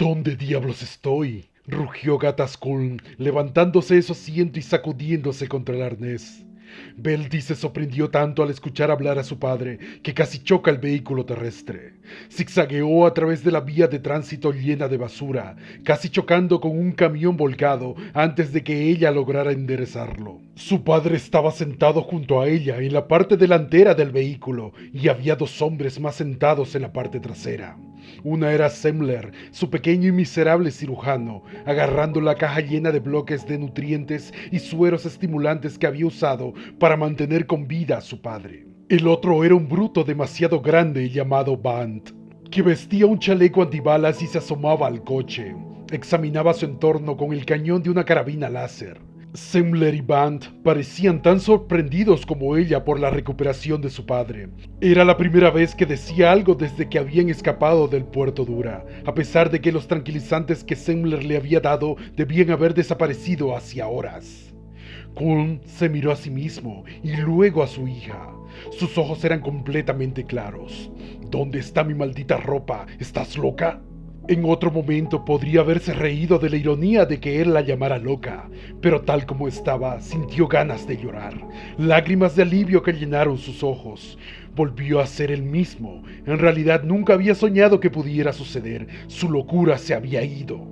¿Dónde diablos estoy?, rugió Gatasculm, levantándose de su asiento y sacudiéndose contra el arnés. Belty se sorprendió tanto al escuchar hablar a su padre que casi choca el vehículo terrestre. Zigzagueó a través de la vía de tránsito llena de basura, casi chocando con un camión volcado antes de que ella lograra enderezarlo. Su padre estaba sentado junto a ella en la parte delantera del vehículo y había dos hombres más sentados en la parte trasera. Una era Semler, su pequeño y miserable cirujano, agarrando la caja llena de bloques de nutrientes y sueros estimulantes que había usado para mantener con vida a su padre. El otro era un bruto demasiado grande llamado Bant, que vestía un chaleco antibalas y se asomaba al coche. Examinaba su entorno con el cañón de una carabina láser. Semler y Bant parecían tan sorprendidos como ella por la recuperación de su padre. Era la primera vez que decía algo desde que habían escapado del Puerto Dura, a pesar de que los tranquilizantes que Semler le había dado debían haber desaparecido hacía horas. Culm se miró a sí mismo y luego a su hija. Sus ojos eran completamente claros. ¿Dónde está mi maldita ropa? ¿Estás loca? En otro momento podría haberse reído de la ironía de que él la llamara loca, pero tal como estaba, sintió ganas de llorar, lágrimas de alivio que llenaron sus ojos. Volvió a ser el mismo. En realidad nunca había soñado que pudiera suceder. Su locura se había ido.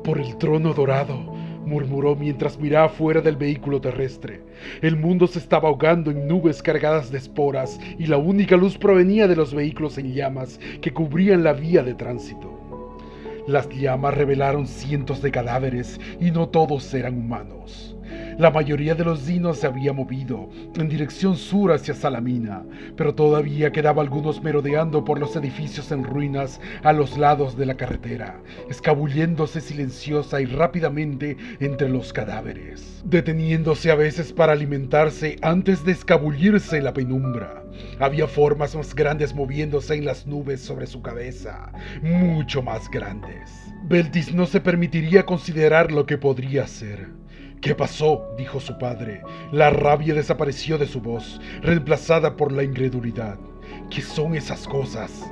Por el trono dorado, murmuró mientras miraba fuera del vehículo terrestre. El mundo se estaba ahogando en nubes cargadas de esporas y la única luz provenía de los vehículos en llamas que cubrían la vía de tránsito. Las llamas revelaron cientos de cadáveres y no todos eran humanos. La mayoría de los dinos se había movido en dirección sur hacia Salamina, pero todavía quedaba algunos merodeando por los edificios en ruinas a los lados de la carretera, escabulléndose silenciosa y rápidamente entre los cadáveres, deteniéndose a veces para alimentarse antes de escabullirse en la penumbra. Había formas más grandes moviéndose en las nubes sobre su cabeza, mucho más grandes. Beltis no se permitiría considerar lo que podría ser. ¿Qué pasó?, dijo su padre. La rabia desapareció de su voz, reemplazada por la incredulidad. ¿Qué son esas cosas?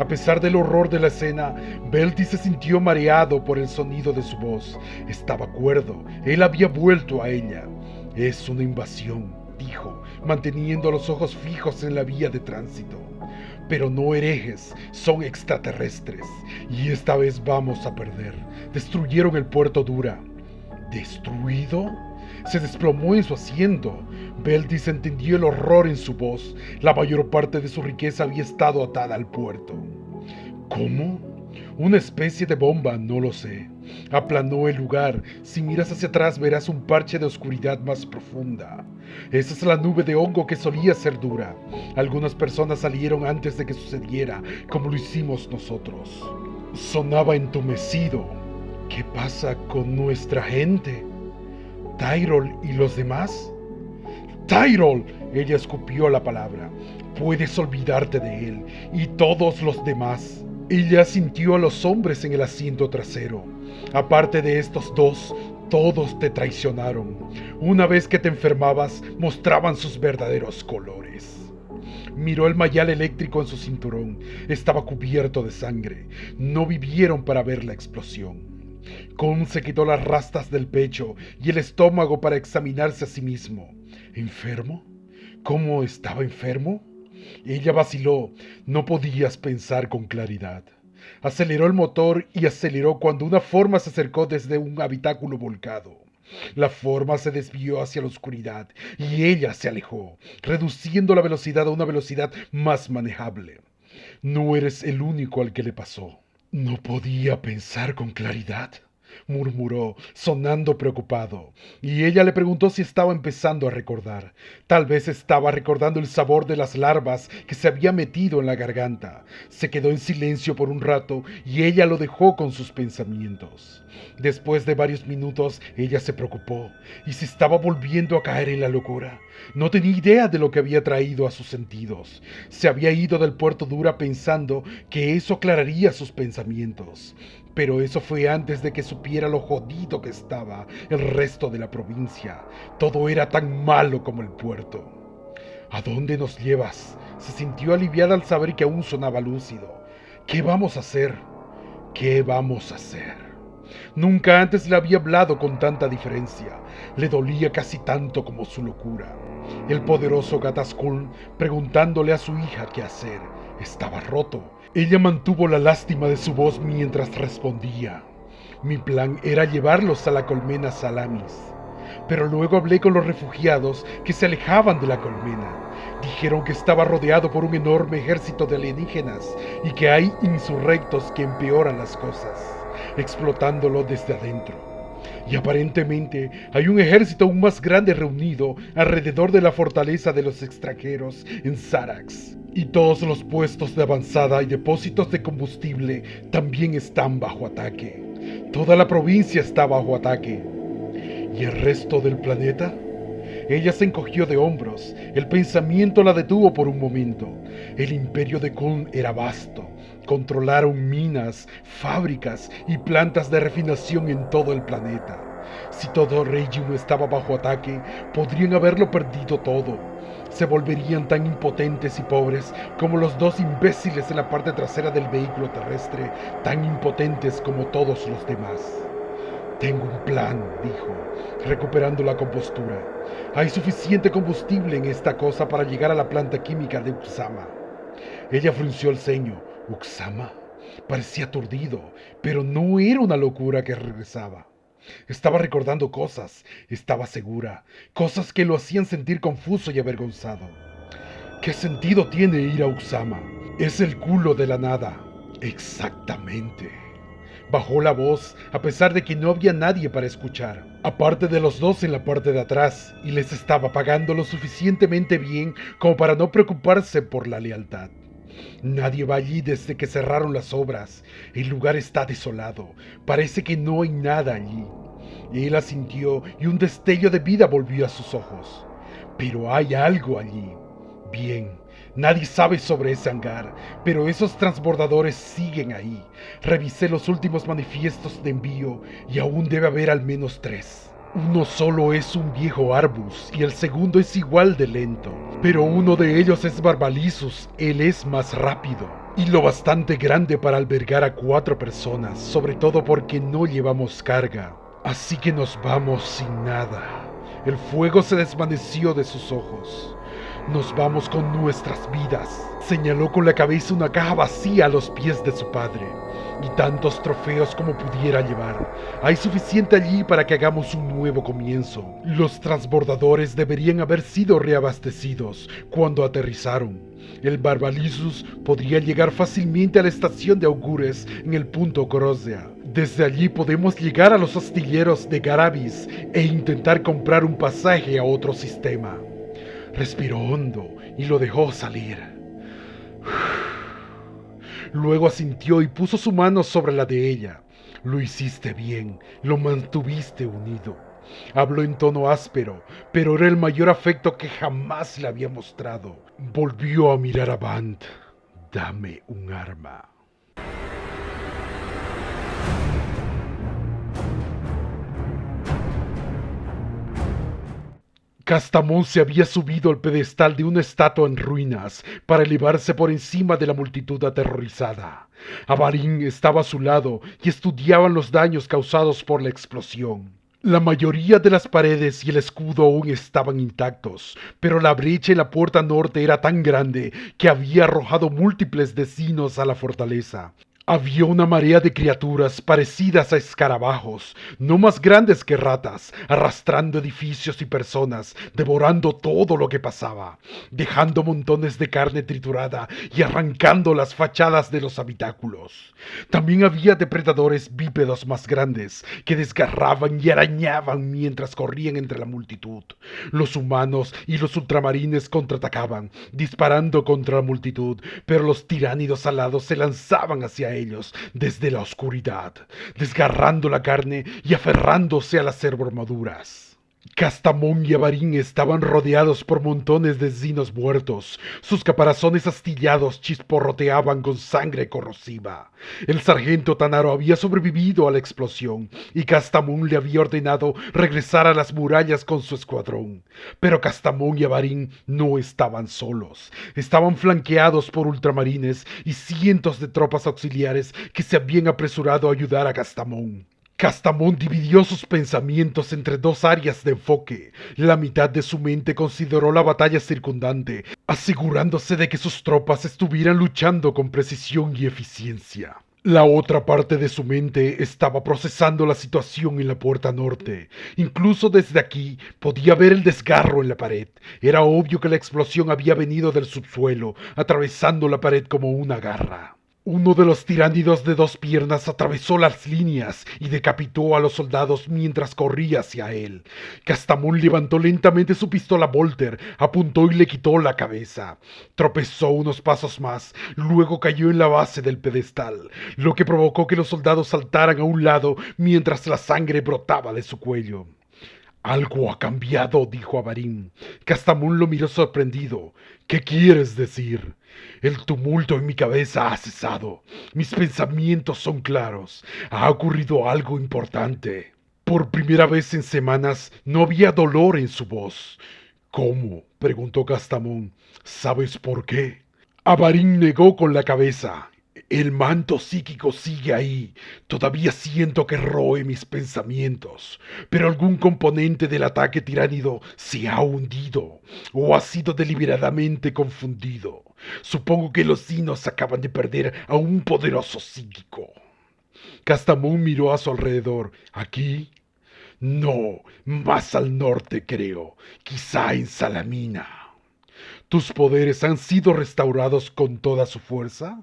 A pesar del horror de la escena, Belty se sintió mareado por el sonido de su voz. Estaba cuerdo, él había vuelto a ella. Es una invasión, dijo, manteniendo los ojos fijos en la vía de tránsito. Pero no herejes, son extraterrestres, y esta vez vamos a perder. Destruyeron el Puerto Dura. ¿Destruido? Se desplomó en su asiento. Beltis entendió el horror en su voz. La mayor parte de su riqueza había estado atada al puerto. ¿Cómo? Una especie de bomba, no lo sé. Aplanó el lugar. Si miras hacia atrás verás un parche de oscuridad más profunda. Esa es la nube de hongo que solía ser Dura. Algunas personas salieron antes de que sucediera, como lo hicimos nosotros. Sonaba entumecido. ¿Qué pasa con nuestra gente? ¿Tyrol y los demás? ¡Tyrol! Ella escupió la palabra. Puedes olvidarte de él y todos los demás. Ella sintió a los hombres en el asiento trasero. Aparte de estos dos, todos te traicionaron. Una vez que te enfermabas, mostraban sus verdaderos colores. Miró el mayal eléctrico en su cinturón. Estaba cubierto de sangre. No vivieron para ver la explosión. Culm se quitó las rastas del pecho y el estómago para examinarse a sí mismo. ¿Enfermo? ¿Cómo estaba enfermo? Ella vaciló. No podías pensar con claridad. Aceleró el motor y aceleró cuando una forma se acercó desde un habitáculo volcado. La forma se desvió hacia la oscuridad y ella se alejó, reduciendo la velocidad a una velocidad más manejable. No eres el único al que le pasó. No podía pensar con claridad, murmuró, sonando preocupado, y ella le preguntó si estaba empezando a recordar. Tal vez estaba recordando el sabor de las larvas que se había metido en la garganta. Se quedó en silencio por un rato y ella lo dejó con sus pensamientos. Después de varios minutos, ella se preocupó y se estaba volviendo a caer en la locura. No tenía idea de lo que había traído a sus sentidos. Se había ido del Puerto Dura pensando que eso aclararía sus pensamientos. Pero eso fue antes de que supiera lo jodido que estaba el resto de la provincia. Todo era tan malo como el puerto. ¿A dónde nos llevas? Se sintió aliviada al saber que aún sonaba lúcido. ¿Qué vamos a hacer? ¿Qué vamos a hacer? Nunca antes le había hablado con tanta diferencia. Le dolía casi tanto como su locura. El poderoso Gatascul, preguntándole a su hija qué hacer, estaba roto. Ella mantuvo la lástima de su voz mientras respondía. Mi plan era llevarlos a la colmena Salamis. Pero luego hablé con los refugiados que se alejaban de la colmena. Dijeron que estaba rodeado por un enorme ejército de alienígenas y que hay insurrectos que empeoran las cosas, explotándolo desde adentro. Y aparentemente hay un ejército aún más grande reunido alrededor de la fortaleza de los extranjeros en Sarax. Y todos los puestos de avanzada y depósitos de combustible también están bajo ataque. Toda la provincia está bajo ataque. ¿Y el resto del planeta? Ella se encogió de hombros. El pensamiento la detuvo por un momento. El imperio de Kuln era vasto. Controlaron minas, fábricas y plantas de refinación en todo el planeta. Si todo Regium estaba bajo ataque, podrían haberlo perdido todo. Se volverían tan impotentes y pobres como los dos imbéciles en la parte trasera del vehículo terrestre, tan impotentes como todos los demás. Tengo un plan, dijo, recuperando la compostura. Hay suficiente combustible en esta cosa para llegar a la planta química de Uxama. Ella frunció el ceño. ¿Uxama? Parecía aturdido, pero no era una locura que regresaba. Estaba recordando cosas, estaba segura, cosas que lo hacían sentir confuso y avergonzado. ¿Qué sentido tiene ir a Uxama? Es el culo de la nada. Exactamente. Bajó la voz, a pesar de que no había nadie para escuchar, aparte de los dos en la parte de atrás, y les estaba pagando lo suficientemente bien como para no preocuparse por la lealtad. Nadie va allí desde que cerraron las obras. El lugar está desolado. Parece que no hay nada allí. Él asintió y un destello de vida volvió a sus ojos. Pero hay algo allí. Bien, nadie sabe sobre ese hangar, pero esos transbordadores siguen ahí. Revisé los últimos manifiestos de envío y aún debe haber al menos 3. Uno solo es un viejo Arbus y el segundo es igual de lento. Pero uno de ellos es Barbalizus, él es más rápido. Y lo bastante grande para albergar a 4 personas, sobre todo porque no llevamos carga. Así que nos vamos sin nada. El fuego se desvaneció de sus ojos. Nos vamos con nuestras vidas. Señaló con la cabeza una caja vacía a los pies de su padre. Y tantos trofeos como pudiera llevar. Hay suficiente allí para que hagamos un nuevo comienzo. Los transbordadores deberían haber sido reabastecidos cuando aterrizaron. El Barbalizus podría llegar fácilmente a la estación de augures en el punto Corosea. Desde allí podemos llegar a los astilleros de Garabis e intentar comprar un pasaje a otro sistema. Respiró hondo y lo dejó salir. Luego asintió y puso su mano sobre la de ella. Lo hiciste bien, lo mantuviste unido. Habló en tono áspero, pero era el mayor afecto que jamás le había mostrado. Volvió a mirar a Bant. Dame un arma. Castamón se había subido al pedestal de una estatua en ruinas para elevarse por encima de la multitud aterrorizada. Avarín estaba a su lado y estudiaban los daños causados por la explosión. La mayoría de las paredes y el escudo aún estaban intactos, pero la brecha en la puerta norte era tan grande que había arrojado múltiples vecinos a la fortaleza. Había una marea de criaturas parecidas a escarabajos, no más grandes que ratas, arrastrando edificios y personas, devorando todo lo que pasaba, dejando montones de carne triturada y arrancando las fachadas de los habitáculos. También había depredadores bípedos más grandes, que desgarraban y arañaban mientras corrían entre la multitud. Los humanos y los ultramarines contraatacaban, disparando contra la multitud, pero los tiránidos alados se lanzaban hacia ellos desde la oscuridad, desgarrando la carne y aferrándose a las armaduras. Castamón y Avarín estaban rodeados por montones de encinos muertos. Sus caparazones astillados chisporroteaban con sangre corrosiva. El sargento Tanaro había sobrevivido a la explosión y Castamón le había ordenado regresar a las murallas con su escuadrón. Pero Castamón y Avarín no estaban solos. Estaban flanqueados por ultramarines y cientos de tropas auxiliares que se habían apresurado a ayudar a Castamón. Castamón dividió sus pensamientos entre dos áreas de enfoque. La mitad de su mente consideró la batalla circundante, asegurándose de que sus tropas estuvieran luchando con precisión y eficiencia. La otra parte de su mente estaba procesando la situación en la puerta norte. Incluso desde aquí podía ver el desgarro en la pared. Era obvio que la explosión había venido del subsuelo, atravesando la pared como una garra. Uno de los tiránidos de dos piernas atravesó las líneas y decapitó a los soldados mientras corría hacia él. Castamón levantó lentamente su pistola Volter, apuntó y le quitó la cabeza. Tropezó unos pasos más, luego cayó en la base del pedestal, lo que provocó que los soldados saltaran a un lado mientras la sangre brotaba de su cuello. Algo ha cambiado, dijo Avarín. Castamón lo miró sorprendido. ¿Qué quieres decir? El tumulto en mi cabeza ha cesado. Mis pensamientos son claros. Ha ocurrido algo importante. Por primera vez en semanas no había dolor en su voz. ¿Cómo? Preguntó Castamón. ¿Sabes por qué? Avarín negó con la cabeza. El manto psíquico sigue ahí. Todavía siento que roe mis pensamientos. Pero algún componente del ataque tiránido se ha hundido o ha sido deliberadamente confundido. Supongo que los Dinos acaban de perder a un poderoso psíquico. Castamón miró a su alrededor. ¿Aquí? No, más al norte creo. Quizá en Salamina. ¿Tus poderes han sido restaurados con toda su fuerza?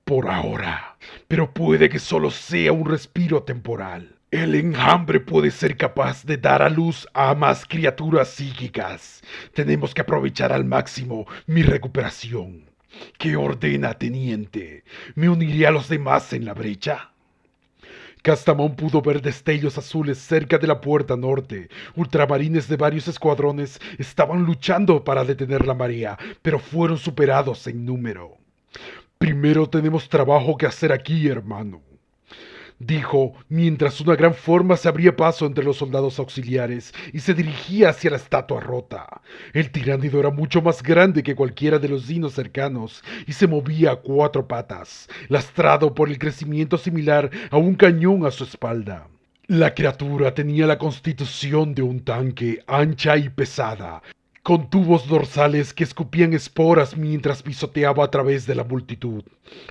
Por ahora, pero puede que solo sea un respiro temporal. El enjambre puede ser capaz de dar a luz a más criaturas psíquicas. Tenemos que aprovechar al máximo mi recuperación. ¿Qué ordena, teniente? ¿Me uniré a los demás en la brecha? Castamón pudo ver destellos azules cerca de la puerta norte. Ultramarines de varios escuadrones estaban luchando para detener la marea, pero fueron superados en número. Primero tenemos trabajo que hacer aquí, hermano, dijo, mientras una gran forma se abría paso entre los soldados auxiliares y se dirigía hacia la estatua rota. El tiránido era mucho más grande que cualquiera de los dinos cercanos y se movía a cuatro patas, lastrado por el crecimiento similar a un cañón a su espalda. La criatura tenía la constitución de un tanque, ancha y pesada, con tubos dorsales que escupían esporas mientras pisoteaba a través de la multitud.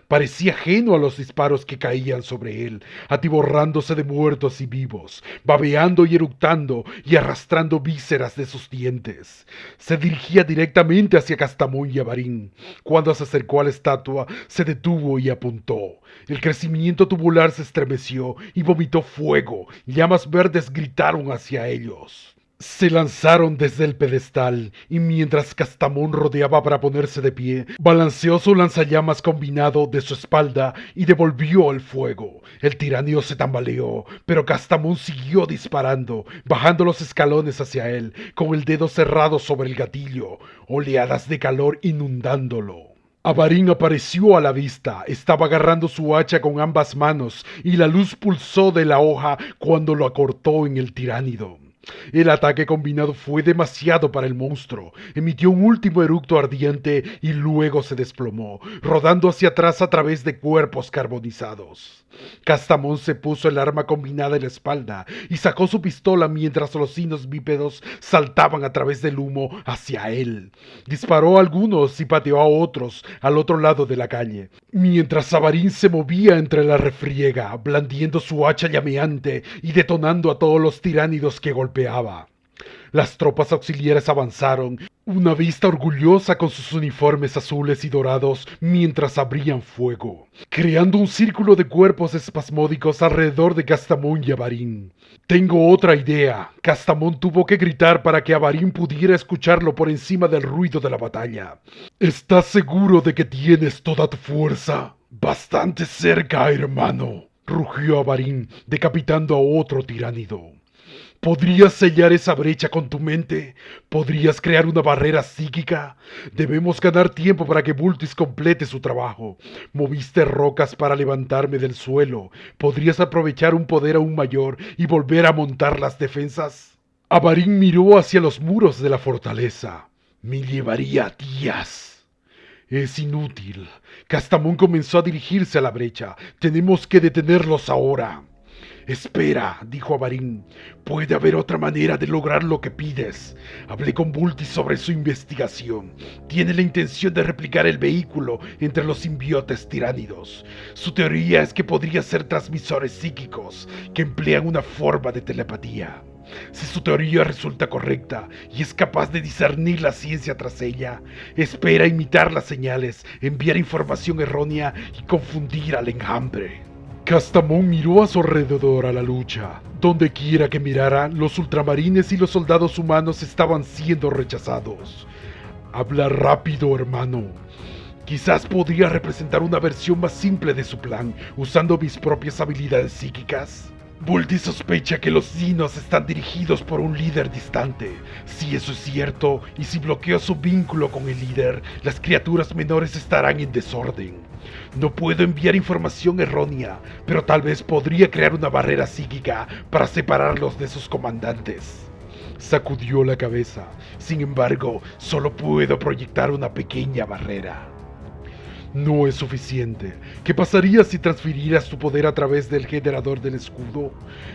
Parecía ajeno a los disparos que caían sobre él, atiborrándose de muertos y vivos, babeando y eructando y arrastrando vísceras de sus dientes. Se dirigía directamente hacia Castamón y Avarín. Cuando se acercó a la estatua, se detuvo y apuntó. El crecimiento tubular se estremeció y vomitó fuego. Llamas verdes gritaron hacia ellos. Se lanzaron desde el pedestal, y mientras Castamón rodeaba para ponerse de pie, balanceó su lanzallamas combinado de su espalda y devolvió el fuego. El tiranio se tambaleó, pero Castamón siguió disparando, bajando los escalones hacia él, con el dedo cerrado sobre el gatillo, oleadas de calor inundándolo. Avarín apareció a la vista, estaba agarrando su hacha con ambas manos, y la luz pulsó de la hoja cuando lo acortó en el tiránido. El ataque combinado fue demasiado para el monstruo. Emitió un último eructo ardiente y luego se desplomó, rodando hacia atrás a través de cuerpos carbonizados. Castamón se puso el arma combinada en la espalda y sacó su pistola mientras los sinos bípedos saltaban a través del humo hacia él. Disparó a algunos y pateó a otros al otro lado de la calle, mientras Avarín se movía entre la refriega, blandiendo su hacha llameante y detonando a todos los tiránidos que golpeaba. Las tropas auxiliares avanzaron, una vista orgullosa con sus uniformes azules y dorados mientras abrían fuego, creando un círculo de cuerpos espasmódicos alrededor de Castamón y Avarín. Tengo otra idea. Castamón tuvo que gritar para que Avarín pudiera escucharlo por encima del ruido de la batalla. ¿Estás seguro de que tienes toda tu fuerza? Bastante cerca, hermano, rugió Avarín, decapitando a otro tiránido. ¿Podrías sellar esa brecha con tu mente? ¿Podrías crear una barrera psíquica? Debemos ganar tiempo para que Vultis complete su trabajo. Moviste rocas para levantarme del suelo. ¿Podrías aprovechar un poder aún mayor y volver a montar las defensas? Avarin miró hacia los muros de la fortaleza. Me llevaría días. Es inútil. Castamón comenzó a dirigirse a la brecha. Tenemos que detenerlos ahora. Espera, dijo Avarin. Puede haber otra manera de lograr lo que pides. Hablé con Vultis sobre su investigación. Tiene la intención de replicar el vehículo entre los simbiotes tiránidos. Su teoría es que podría ser transmisores psíquicos que emplean una forma de telepatía. Si su teoría resulta correcta y es capaz de discernir la ciencia tras ella, espera imitar las señales, enviar información errónea y confundir al enjambre. Castamón miró a su alrededor a la lucha. Donde quiera que mirara, los ultramarines y los soldados humanos estaban siendo rechazados. Habla rápido, hermano. Quizás podría representar una versión más simple de su plan, usando mis propias habilidades psíquicas. Vultis sospecha que los Xenos están dirigidos por un líder distante. Si eso es cierto, y si bloqueo su vínculo con el líder, las criaturas menores estarán en desorden. No puedo enviar información errónea, pero tal vez podría crear una barrera psíquica para separarlos de sus comandantes. Sacudió la cabeza. Sin embargo, solo puedo proyectar una pequeña barrera. No es suficiente. ¿Qué pasaría si transfirieras tu poder a través del generador del escudo?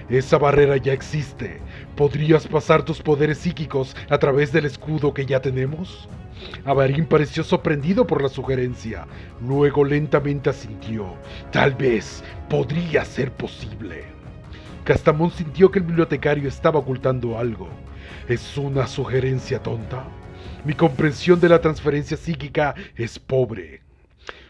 Esa barrera ya existe. ¿Podrías pasar tus poderes psíquicos a través del escudo que ya tenemos? Avarin pareció sorprendido por la sugerencia. Luego lentamente asintió. Tal vez podría ser posible. Castamón sintió que el bibliotecario estaba ocultando algo. ¿Es una sugerencia tonta? Mi comprensión de la transferencia psíquica es pobre.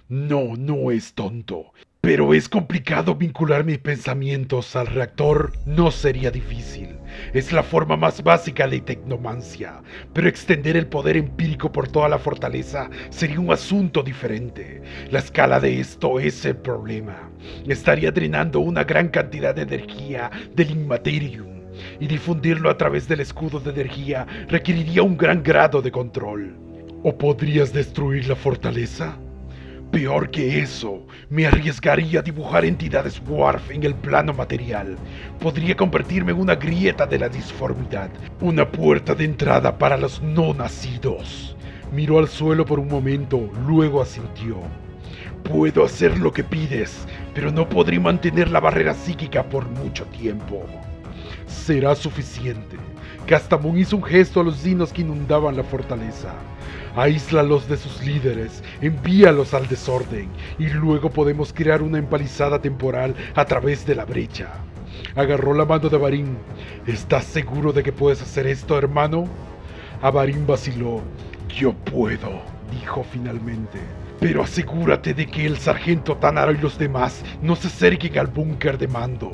No, no es tonto. Pero es complicado vincular mis pensamientos al reactor. No sería difícil. Es la forma más básica de tecnomancia. Pero extender el poder empírico por toda la fortaleza sería un asunto diferente. La escala de esto es el problema. Estaría drenando una gran cantidad de energía del Immaterium. Y difundirlo a través del escudo de energía requeriría un gran grado de control. ¿O podrías destruir la fortaleza? Peor que eso, me arriesgaría a dibujar entidades Warf en el plano material. Podría convertirme en una grieta de la disformidad, una puerta de entrada para los no nacidos. Miró al suelo por un momento, luego asintió. Puedo hacer lo que pides, pero no podré mantener la barrera psíquica por mucho tiempo. Será suficiente. Castamón hizo un gesto a los Xenos que inundaban la fortaleza. Aíslalos de sus líderes, envíalos al desorden, y luego podemos crear una empalizada temporal a través de la brecha. Agarró la mano de Avarin. ¿Estás seguro de que puedes hacer esto, hermano? Avarin vaciló. Yo puedo, dijo finalmente. Pero asegúrate de que el sargento Tanaro y los demás no se acerquen al búnker de mando.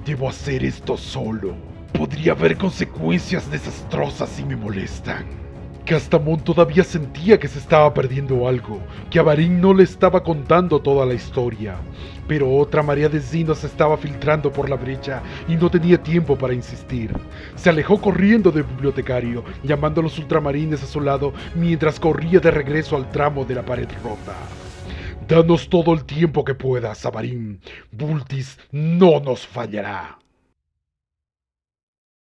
Debo hacer esto solo. Podría haber consecuencias desastrosas si me molestan. Castamón todavía sentía que se estaba perdiendo algo, que Avarin no le estaba contando toda la historia. Pero otra marea de Xenos se estaba filtrando por la brecha y no tenía tiempo para insistir. Se alejó corriendo del bibliotecario, llamando a los ultramarines a su lado mientras corría de regreso al tramo de la pared rota. Danos todo el tiempo que puedas, Avarin. Vultis no nos fallará.